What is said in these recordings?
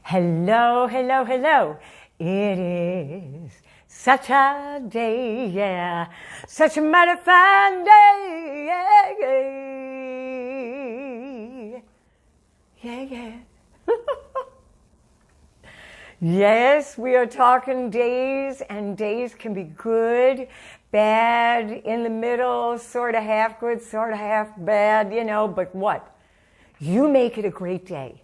Hello, hello, hello. It is such a day, yeah. Such a mighty fine day, yeah, yeah. Yeah, yeah. Yes, we are talking days, and days can be good, bad, in the middle, sort of half good, sort of half bad, but what? You make it a great day.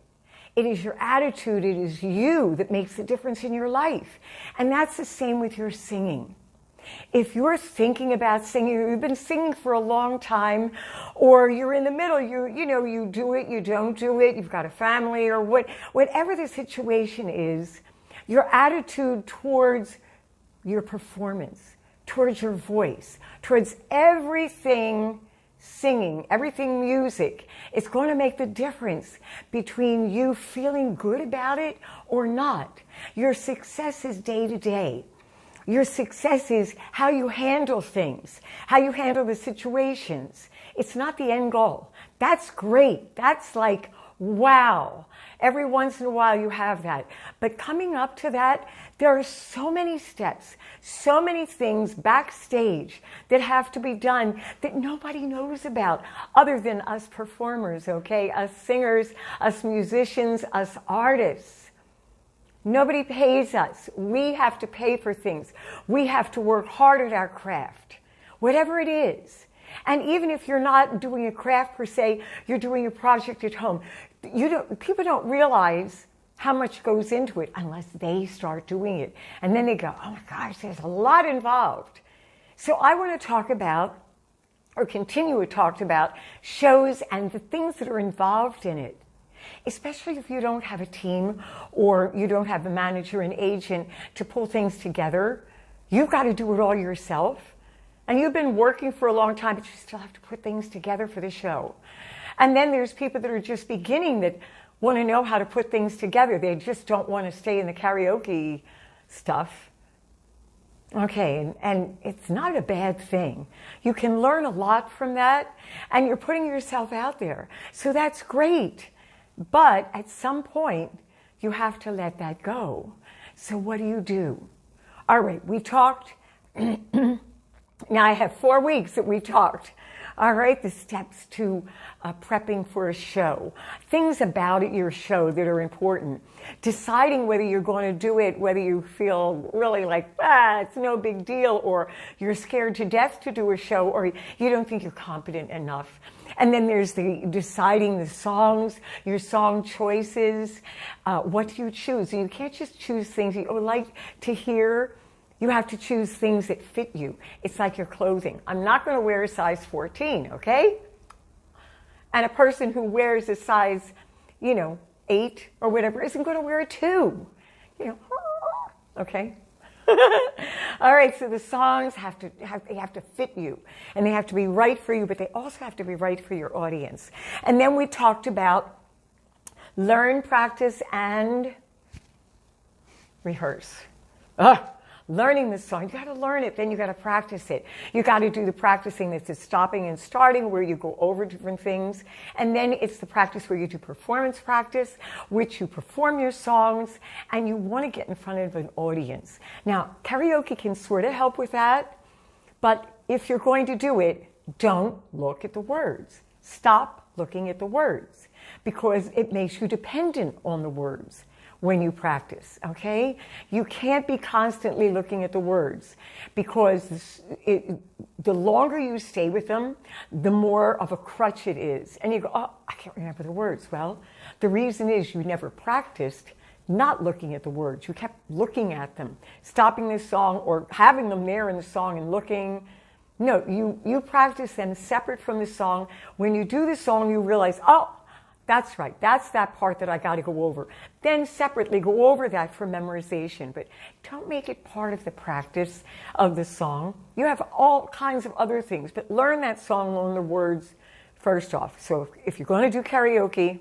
It is your attitude, it is you that makes the difference in your life. And that's the same with your singing. If you're thinking about singing, you've been singing for a long time, or you're in the middle, you do it, you don't do it, you've got a family, or whatever the situation is, your attitude towards your performance, towards your voice, towards everything singing, everything music, it's going to make the difference between you feeling good about it or not. Your success is day to day. Your success is how you handle things, how you handle the situations. It's not the end goal. That's great. That's like, wow. Every once in a while you have that. But coming up to that, there are so many steps, so many things backstage that have to be done that nobody knows about other than us performers, okay? Us singers, us musicians, us artists. Nobody pays us. We have to pay for things. We have to work hard at our craft, whatever it is. And even if you're not doing a craft per se, you're doing a project at home. People don't realize how much goes into it unless they start doing it. And then they go, oh my gosh, there's a lot involved. So I want to talk about, or continue to talk about, shows and the things that are involved in it. Especially if you don't have a team or you don't have a manager and agent to pull things together. You've got to do it all yourself. And you've been working for a long time, but you still have to put things together for the show. And then there's people that are just beginning that want to know how to put things together. They just don't want to stay in the karaoke stuff. Okay, and it's not a bad thing. You can learn a lot from that, and you're putting yourself out there. So that's great. But at some point, you have to let that go. So what do? All right, we talked. Now I have 4 weeks that we talked. All right, the steps to prepping for a show. Things about your show that are important. Deciding whether you're going to do it, whether you feel really like, it's no big deal, or you're scared to death to do a show, or you don't think you're competent enough. And then there's the deciding the songs, your song choices. What do you choose? You can't just choose things you would like to hear. You have to choose things that fit you. It's like your clothing. I'm not going to wear a size 14, okay? And a person who wears a size, 8 or whatever isn't going to wear a 2. Okay? All right, so the songs have to fit you, and they have to be right for you, but they also have to be right for your audience. And then we talked about learn, practice, and rehearse. Learning the song, you got to learn it, then you got to practice it. You got to do the practicing that's the stopping and starting, where you go over different things. And then it's the practice where you do performance practice, which you perform your songs, and you want to get in front of an audience. Now, karaoke can sort of help with that, but if you're going to do it, don't look at the words. Stop looking at the words, because it makes you dependent on the words when you practice, okay? You can't be constantly looking at the words, because the longer you stay with them, the more of a crutch it is. And you go, I can't remember the words. Well, the reason is you never practiced not looking at the words. You kept looking at them, stopping the song or having them there in the song and looking. No, you practice them separate from the song. When you do the song, you realize, that's right. That's that part that I got to go over. Then separately go over that for memorization. But don't make it part of the practice of the song. You have all kinds of other things. But learn that song, learn the words first off. So if you're going to do karaoke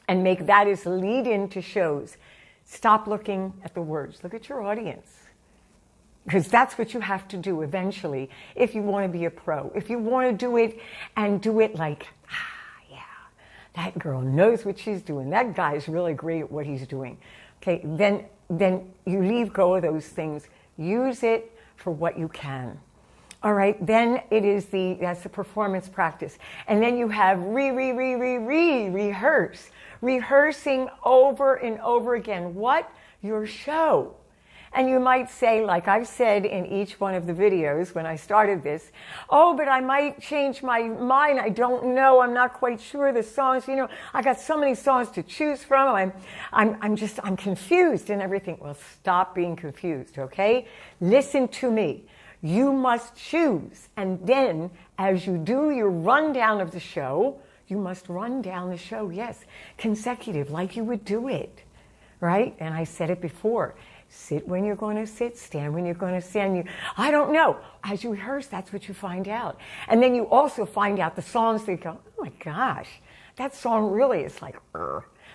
and make that as lead into shows, stop looking at the words. Look at your audience. Because that's what you have to do eventually if you want to be a pro. If you want to do it and do it like, that girl knows what she's doing. That guy's really great at what he's doing. Okay, then you leave go of those things. Use it for what you can. All right, then that's the performance practice. And then you have rehearse. Rehearsing over and over again. What? Your show. And you might say, like I've said in each one of the videos when I started this, oh, but I might change my mind. I don't know. I'm not quite sure the songs. I got so many songs to choose from. I'm confused and everything. Well, stop being confused, okay? Listen to me. You must choose. And then as you do your rundown of the show, you must run down the show, yes, consecutive, like you would do it, right? And I said it before. Sit when you're going to sit, stand when you're going to stand. I don't know. As you rehearse, that's what you find out. And then you also find out the songs that go, oh my gosh, that song really is like,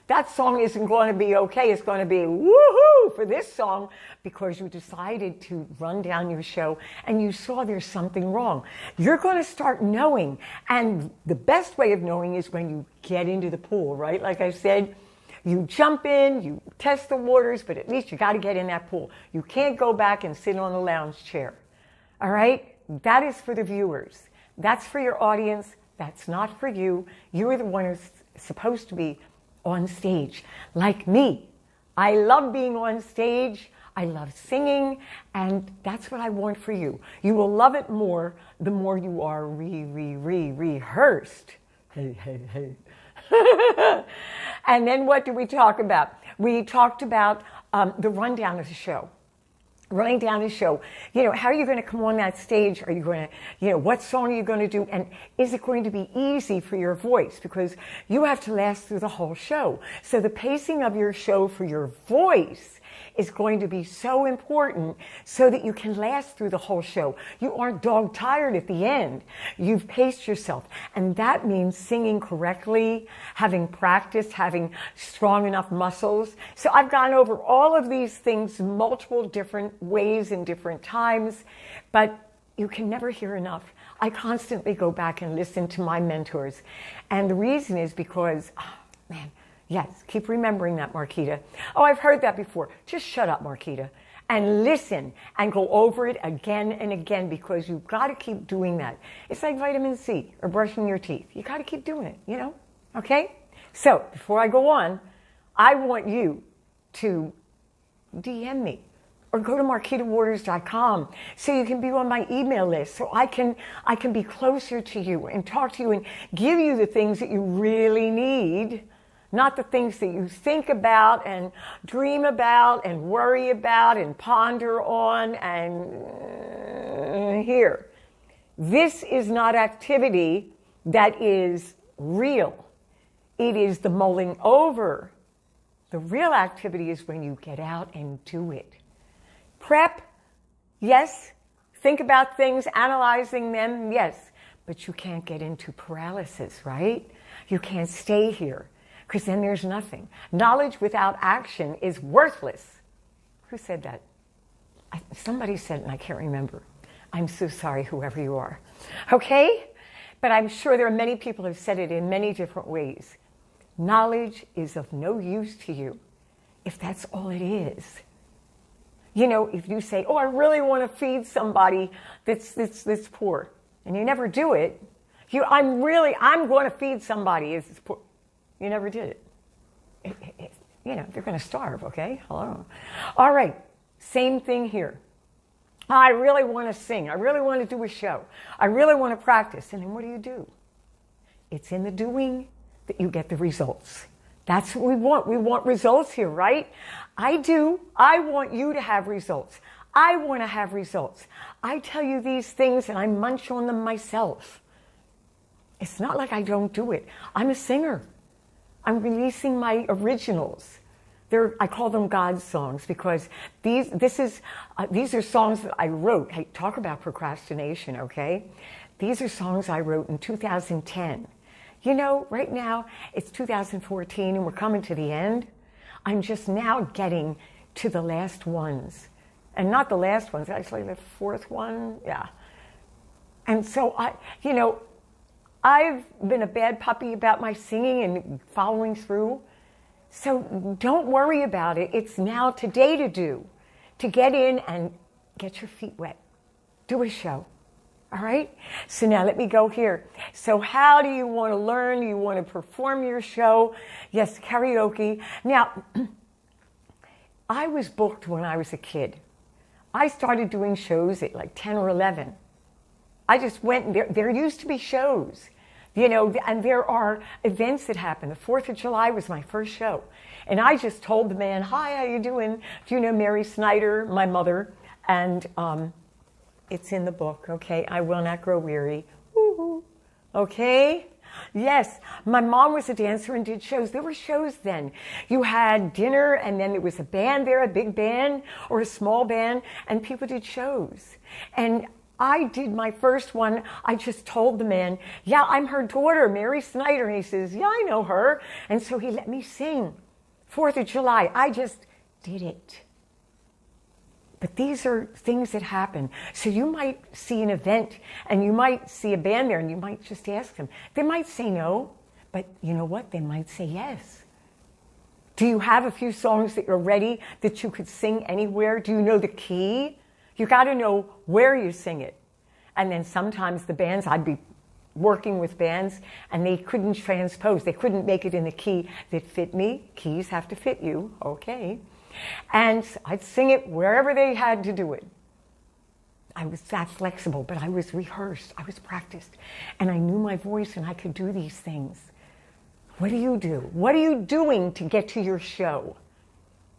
that song isn't going to be okay. It's going to be woohoo for this song because you decided to run down your show and you saw there's something wrong. You're going to start knowing. And the best way of knowing is when you get into the pool, right? Like I said, you jump in, you test the waters, but at least you got to get in that pool. You can't go back and sit on the lounge chair. All right? That is for the viewers. That's for your audience. That's not for you. You are the one who's supposed to be on stage. Like me. I love being on stage. I love singing. And that's what I want for you. You will love it more the more you are rehearsed. Hey, hey, hey. And then what did we talk about? We talked about the rundown of the show. Running down the show. How are you going to come on that stage? Are you going to, what song are you going to do? And is it going to be easy for your voice? Because you have to last through the whole show. So the pacing of your show for your voice is going to be so important so that you can last through the whole show. You aren't dog tired at the end. You've paced yourself. And that means singing correctly, having practice, having strong enough muscles. So I've gone over all of these things multiple different ways and different times, but you can never hear enough. I constantly go back and listen to my mentors. And the reason is because, yes, keep remembering that, Marquita. Oh, I've heard that before. Just shut up, Marquita, and listen and go over it again and again because you've got to keep doing that. It's like vitamin C or brushing your teeth. You got to keep doing it, Okay? So before I go on, I want you to DM me or go to marquitawaters.com so you can be on my email list so I can be closer to you and talk to you and give you the things that you really need. Not the things that you think about and dream about and worry about and ponder on and here. This is not activity that is real. It is the mulling over. The real activity is when you get out and do it. Prep, yes. Think about things, analyzing them, yes. But you can't get into paralysis, right? You can't stay here. Because then there's nothing. Knowledge without action is worthless. Who said that? Somebody said it and I can't remember. I'm so sorry, whoever you are. Okay? But I'm sure there are many people who have said it in many different ways. Knowledge is of no use to you if that's all it is. If you say, oh, I really want to feed somebody that's poor, and you never do it, I'm going to feed somebody that's poor. You never did it. They're going to starve, okay? Hello. All right. Same thing here. I really want to sing. I really want to do a show. I really want to practice. And then what do? It's in the doing that you get the results. That's what we want. We want results here, right? I do. I want you to have results. I want to have results. I tell you these things and I munch on them myself. It's not like I don't do it. I'm a singer. I'm releasing my originals. I call them God's songs because these are songs that I wrote. Hey, talk about procrastination, okay? These are songs I wrote in 2010. Right now it's 2014 and we're coming to the end. I'm just now getting to the last ones. And not the last ones, actually the fourth one, yeah. And so I've been a bad puppy about my singing and following through. So don't worry about it. It's now today to get in and get your feet wet. Do a show. All right? So now let me go here. So how do you want to learn? Do you want to perform your show? Yes, karaoke. Now, I was booked when I was a kid. I started doing shows at like 10 or 11. I just went, there used to be shows, you know, and there are events that happen. The 4th of July was my first show. And I just told the man, hi, how you doing? Do you know Mary Snyder, my mother? And it's in the book, okay? I will not grow weary. Woo-hoo. Okay? Yes, my mom was a dancer and did shows. There were shows then. You had dinner and then there was a band there, a big band or a small band, and people did shows. And I did my first one. I just told the man, yeah, I'm her daughter, Mary Snyder. And he says, yeah, I know her. And so he let me sing 4th of July. I just did it. But these are things that happen. So you might see an event and you might see a band there and you might just ask them. They might say no, but you know what? They might say yes. Do you have a few songs that you're ready that you could sing anywhere? Do you know the key? You got to know where you sing it. And then sometimes the bands, I'd be working with bands and they couldn't transpose. They couldn't make it in the key that fit me. Keys have to fit you. Okay. And I'd sing it wherever they had to do it. I was that flexible, but I was rehearsed. I was practiced. And I knew my voice and I could do these things. What do you do? What are you doing to get to your show?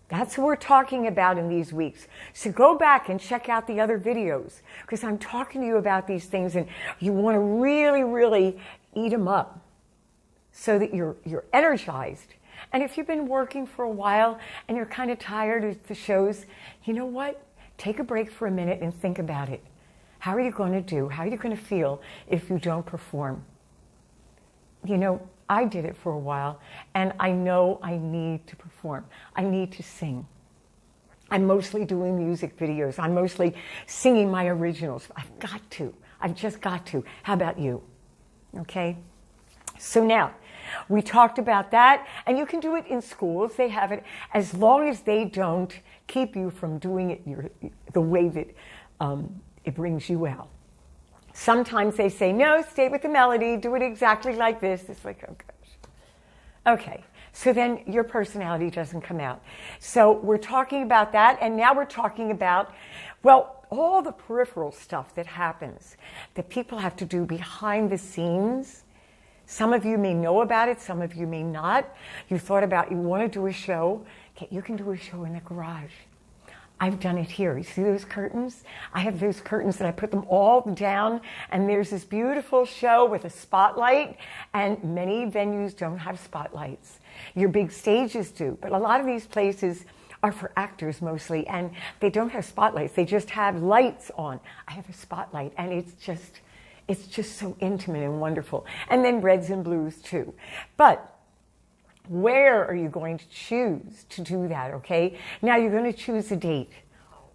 That's what we're talking about in these weeks. So go back and check out the other videos because I'm talking to you about these things and you want to really, really eat them up so that you're energized. And if you've been working for a while and you're kind of tired of the shows, you know what? Take a break for a minute and think about it. How are you going to do? How are you going to feel if you don't perform? You know, I did it for a while, and I know I need to perform. I need to sing. I'm mostly doing music videos. I'm mostly singing my originals. I've got to. I've just got to. How about you? Okay? So now, we talked about that, and you can do it in schools. They have it as long as they don't keep you from doing it the way that it brings you out. Sometimes they say, no, stay with the melody, do it exactly like this. It's like, oh gosh. Okay, so then your personality doesn't come out. So we're talking about that, and now we're talking about, well, all the peripheral stuff that happens that people have to do behind the scenes. Some of you may know about it, some of you may not. You thought about, you want to do a show. Okay, you can do a show in the garage. I've done it here. You see those curtains? I have those curtains and I put them all down and there's this beautiful show with a spotlight, and many venues don't have spotlights. Your big stages do, but a lot of these places are for actors mostly and they don't have spotlights. They just have lights on. I have a spotlight and it's just so intimate and wonderful. And then reds and blues too. But where are you going to choose to do that, okay? Now you're going to choose a date.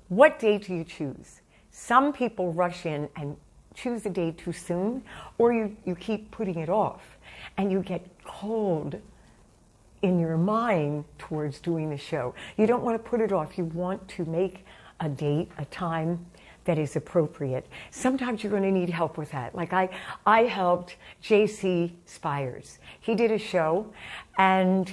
What date do you choose? Some people rush in and choose a date too soon, or you keep putting it off, and you get cold in your mind towards doing the show. You don't want to put it off. You want to make a date, a time that is appropriate. Sometimes you're going to need help with that. Like I helped J.C. Spires. He did a show and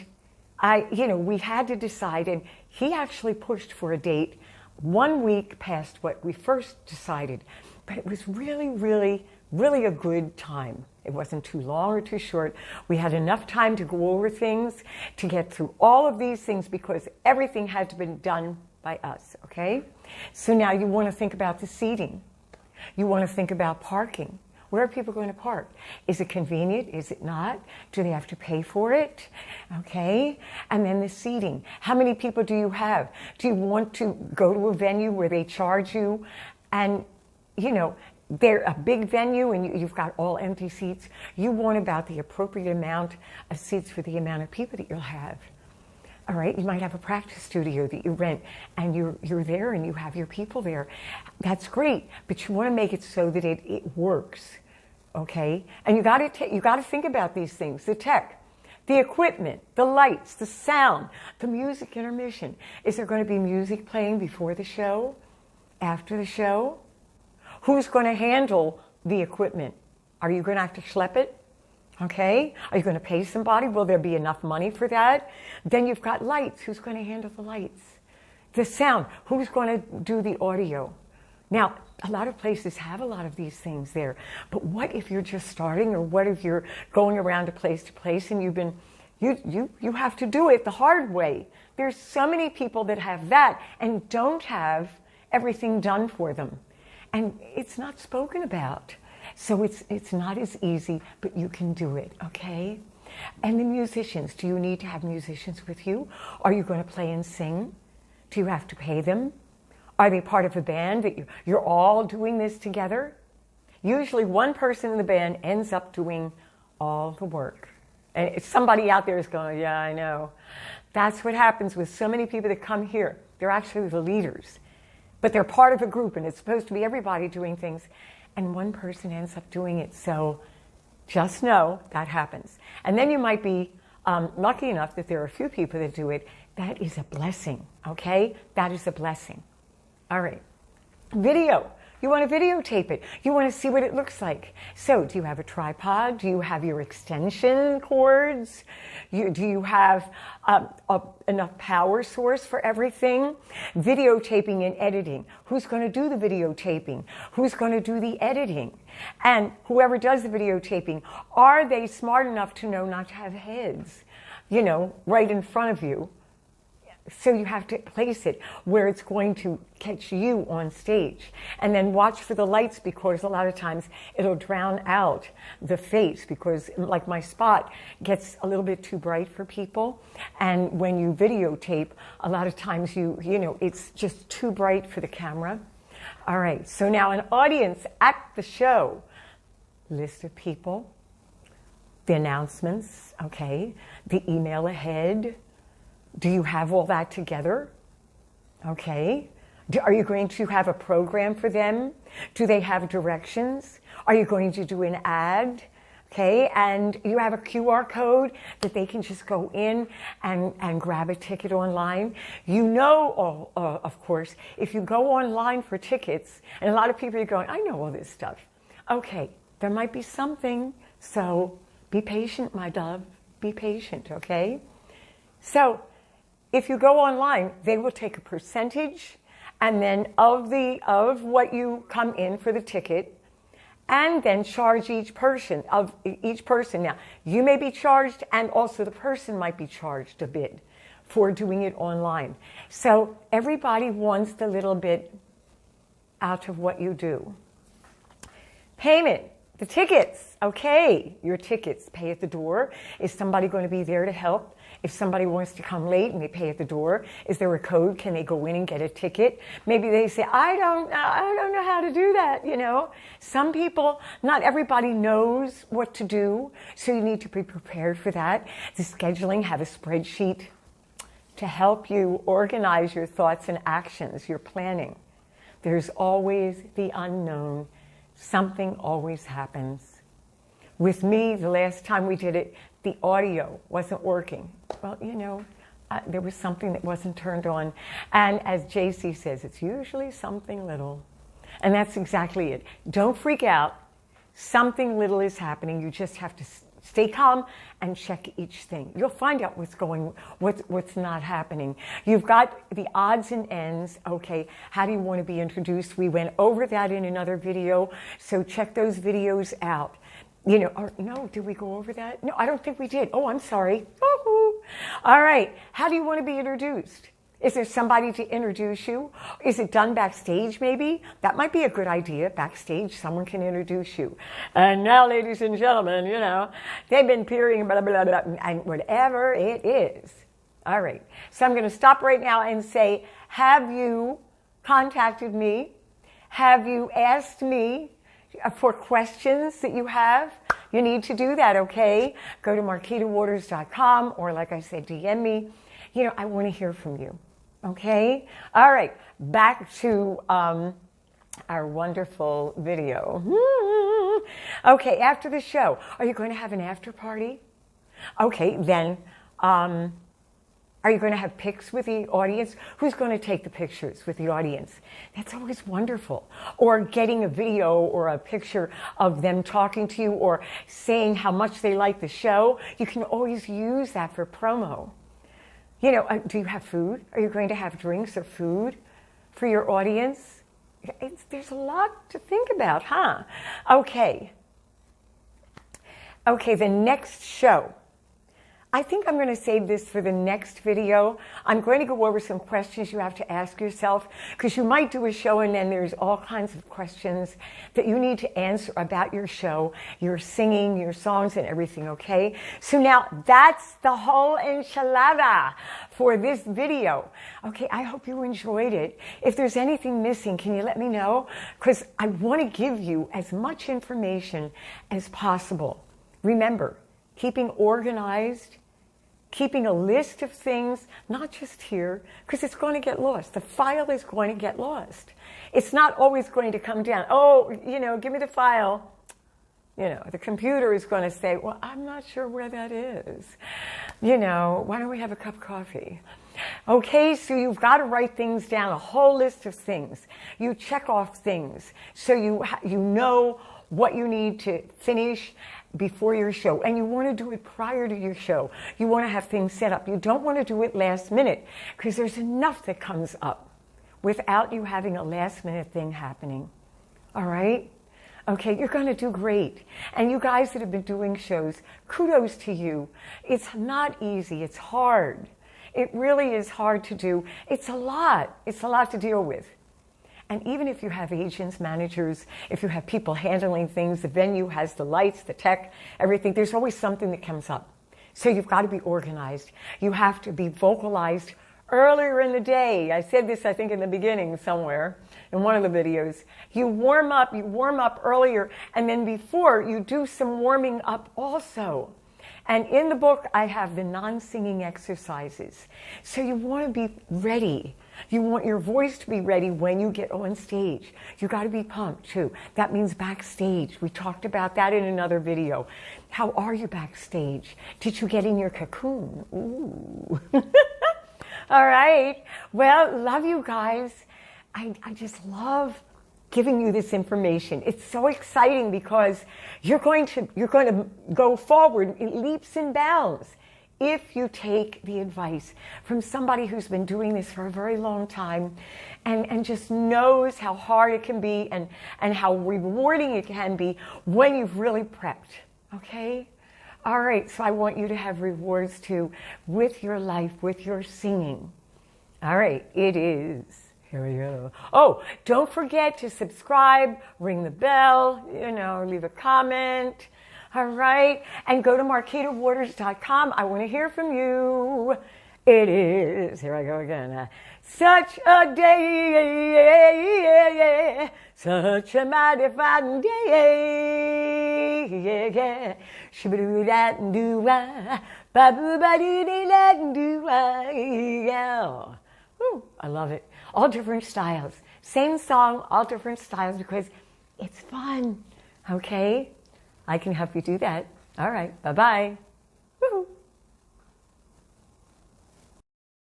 we had to decide, and he actually pushed for a date 1 week past what we first decided. But it was really, really, really a good time. It wasn't too long or too short. We had enough time to go over things, to get through all of these things because everything had to be done by us, okay? So now you want to think about the seating. You want to think about parking. Where are people going to park? Is it convenient? Is it not? Do they have to pay for it? Okay? And then the seating. How many people do you have? Do you want to go to a venue where they charge you and, they're a big venue and you've got all empty seats? You want about the appropriate amount of seats for the amount of people that you'll have. All right, you might have a practice studio that you rent and you're there and you have your people there. That's great, but you want to make it so that it works. okay? And you got to think about these things, the tech, the equipment, the lights, the sound, the music intermission. Is there going to be music playing before the show, after the show? Who's going to handle the equipment? Are you going to have to schlep it? Okay? Are you going to pay somebody? Will there be enough money for that? Then you've got lights. Who's going to handle the lights? The sound. Who's going to do the audio? Now, a lot of places have a lot of these things there. But what if you're just starting, or what if you're going around to place and you have to do it the hard way? There's so many people that have that and don't have everything done for them. And it's not spoken about. So it's not as easy, but you can do it, okay? And the musicians, do you need to have musicians with you? Are you going to play and sing? Do you have to pay them? Are they part of a band that you're all doing this together? Usually one person in the band ends up doing all the work. And somebody out there is going, yeah, I know. That's what happens with so many people that come here. They're actually the leaders. But they're part of a group, and it's supposed to be everybody doing things. And one person ends up doing it. So just know that happens. And then you might be lucky enough that there are a few people that do it. That is a blessing, okay? That is a blessing. All right. Video. You want to videotape it. You want to see what it looks like. So do you have a tripod? Do you have your extension cords? Do you have enough power source for everything? Videotaping and editing. Who's going to do the videotaping? Who's going to do the editing? And whoever does the videotaping, are they smart enough to know not to have heads, right in front of you? So you have to place it where it's going to catch you on stage. And then watch for the lights, because a lot of times it'll drown out the face, because like my spot gets a little bit too bright for people. And when you videotape, a lot of times it's just too bright for the camera. All right, so now an audience at the show. List of people, the announcements, okay, the email ahead. Do you have all that together? Okay. Are you going to have a program for them? Do they have directions? Are you going to do an ad? Okay. And you have a QR code that they can just go in and grab a ticket online. Of course, if you go online for tickets, and a lot of people are going, I know all this stuff. Okay. There might be something. So be patient, my love. Be patient. Okay. So, if you go online, they will take a percentage, and then of what you come in for the ticket, and then charge each person. Now, you may be charged, and also the person might be charged a bit for doing it online. So everybody wants the little bit out of what you do. Payment. The tickets. Okay, your tickets. Pay at the door. Is somebody going to be there to help? If somebody wants to come late and they pay at the door, is there a code? Can they go in and get a ticket? Maybe they say, I don't know how to do that, Some people, not everybody knows what to do, so you need to be prepared for that. The scheduling, have a spreadsheet to help you organize your thoughts and actions, your planning. There's always the unknown. Something always happens. With me, the last time we did it, the audio wasn't working. Well, there was something that wasn't turned on. And as JC says, it's usually something little. And that's exactly it. Don't freak out. Something little is happening. You just have to stay calm and check each thing. You'll find out what's not happening. You've got the odds and ends. Okay, how do you want to be introduced? We went over that in another video, so check those videos out. No, did we go over that? No, I don't think we did. Oh, I'm sorry. All right, how do you want to be introduced? Is there somebody to introduce you? Is it done backstage maybe? That might be a good idea. Backstage, someone can introduce you. And now, ladies and gentlemen, they've been peering, blah, blah, blah, and whatever it is. All right. So I'm going to stop right now and say, have you contacted me? Have you asked me for questions that you have? You need to do that, okay? Go to marquitawaters.com, or like I said, DM me. I want to hear from you. Okay? All right. Back to our wonderful video. Okay, after the show, are you going to have an after party? Okay, then, are you going to have pics with the audience? Who's going to take the pictures with the audience? That's always wonderful. Or getting a video or a picture of them talking to you or saying how much they like the show. You can always use that for promo. You know, do you have food? Are you going to have drinks or food for your audience? There's a lot to think about, huh? Okay. Okay, the next show. I think I'm going to save this for the next video. I'm going to go over some questions you have to ask yourself, because you might do a show and then there's all kinds of questions that you need to answer about your show, your singing, your songs and everything, okay? So now that's the whole enchilada for this video. Okay, I hope you enjoyed it. If there's anything missing, can you let me know? Because I want to give you as much information as possible. Remember, keeping organized, keeping a list of things, not just here, because it's going to get lost. The file is going to get lost. It's not always going to come down. Oh, you know, give me the file. You know, the computer is going to say, well, I'm not sure where that is. You know, why don't we have a cup of coffee? Okay, so you've got to write things down, a whole list of things. You check off things so you know what you need to finish before your show, and you want to do it prior to your show. You want to have things set up. You don't want to do it last minute, because there's enough that comes up without you having a last minute thing happening. All right? Okay, you're going to do great. And you guys that have been doing shows, kudos to you. It's not easy. It's hard. It really is hard to do. It's a lot. It's a lot to deal with. And even if you have agents, managers, if you have people handling things, the venue has the lights, the tech, everything, there's always something that comes up. So you've got to be organized. You have to be vocalized earlier in the day. I said this, I think, in the beginning somewhere in one of the videos. You warm up earlier, and then before you do some warming up also. And in the book, I have the non-singing exercises. So you want to be ready. You want your voice to be ready when you get on stage. You got to be pumped too. That means backstage. We talked about that in another video. How are you backstage? Did you get in your cocoon? Ooh. All right. Well, love you guys. I just love giving you this information. It's so exciting because you're going to go forward in leaps and bounds if you take the advice from somebody who's been doing this for a very long time and just knows how hard it can be and how rewarding it can be when you've really prepped. Okay? All right, so I want you to have rewards too with your life, with your singing. All right, it is. Here we go. Oh, don't forget to subscribe, ring the bell, you know, leave a comment. All right. And go to marquitawaters.com. I want to hear from you. It is, here I go again. Such a day, such a mighty fine day. Shibadoo-dat-doo-wah, ba-boo-ba-doo-dee-dat-doo-wah. I love it. All different styles. Same song, all different styles, because it's fun. Okay? I can help you do that. All right. Bye-bye.